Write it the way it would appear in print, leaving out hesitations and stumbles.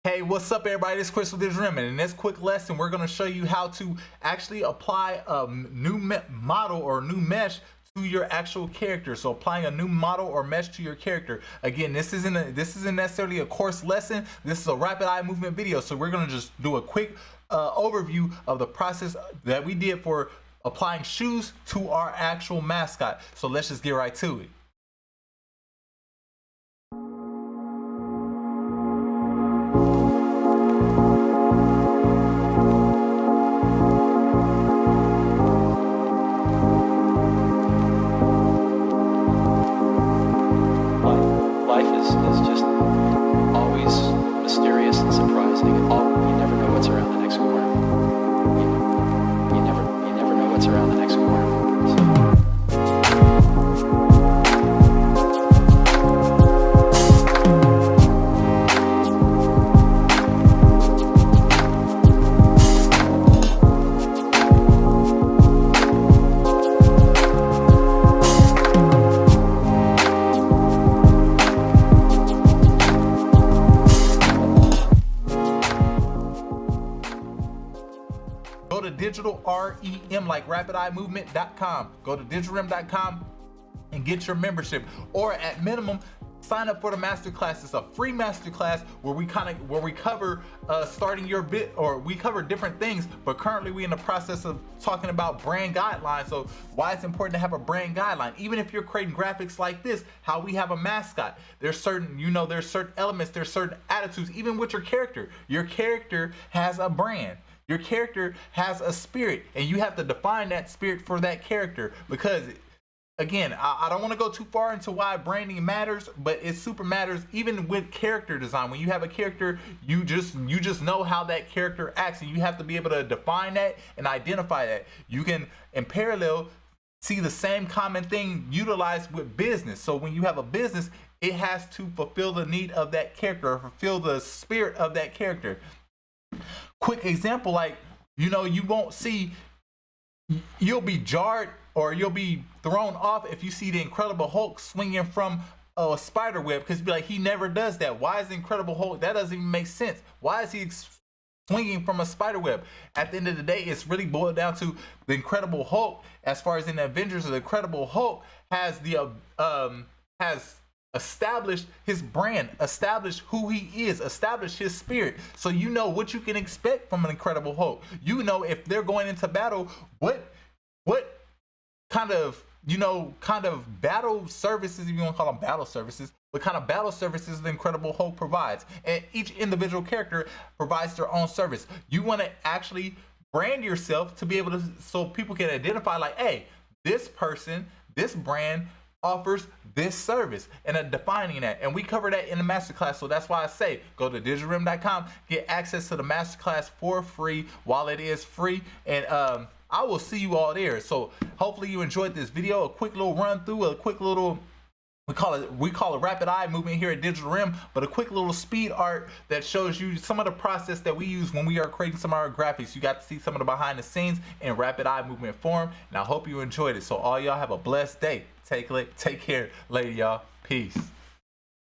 Hey, what's up everybody? This is Chris with Digital REM, and in this quick lesson we're going to show you how to actually apply a new model or new mesh to your actual character. So applying a new model or mesh to your character. Again, this isn't necessarily a course lesson. This is a rapid eye movement video. So we're going to just do a quick overview of the process that we did for applying shoes to our actual mascot. So let's just get right to it. Life is just always mysterious and surprising. You never know what's around the next corner. You never know what's around the next corner. Go to digital REM like rapideye-movement.com. Go to digitalrem.com and get your membership, or at minimum sign up for the masterclass. It's a free masterclass where we cover starting your bit, or we cover different things, but currently we're in the process of talking about brand guidelines. So why it's important to have a brand guideline, even if you're creating graphics like this, how we have a mascot. There's certain, there's certain elements, there's certain attitudes, even with your character. Your character has a brand. Your character has a spirit, and you have to define that spirit for that character, because again, I don't want to go too far into why branding matters, but it super matters even with character design. When you have a character, you just know how that character acts, and you have to be able to define that and identify that. You can, in parallel, see the same common thing utilized with business. So when you have a business, it has to fulfill the need of that character, or fulfill the spirit of that character. Quick example, like, you won't see, you'll be jarred or you'll be thrown off if you see the Incredible Hulk swinging from a spider web, because be like, he never does that. Why is the Incredible Hulk? That doesn't even make sense. Why is he swinging from a spider web? At the end of the day, it's really boiled down to the Incredible Hulk. As far as in the Avengers, the Incredible Hulk has established his brand, established who he is, established his spirit. So you know what you can expect from an Incredible Hulk. You know, if they're going into battle, what kind of battle services, if you want to call them battle services, what kind of battle services the Incredible Hulk provides. And each individual character provides their own service. You want to actually brand yourself to be able to, so people can identify, like, hey, this person, this brand offers this service, and defining that. And we cover that in the masterclass. So that's why I say go to digitalrem.com, get access to the masterclass for free while it is free, and I will see you all there. So hopefully you enjoyed this video, a quick little run through, a quick little, we call it rapid eye movement here at Digital REM, but a quick little speed art that shows you some of the process that we use when we are creating some of our graphics. You got to see some of the behind the scenes in rapid eye movement form, and I hope you enjoyed it. So all y'all have a blessed day. Take care later, y'all. Peace.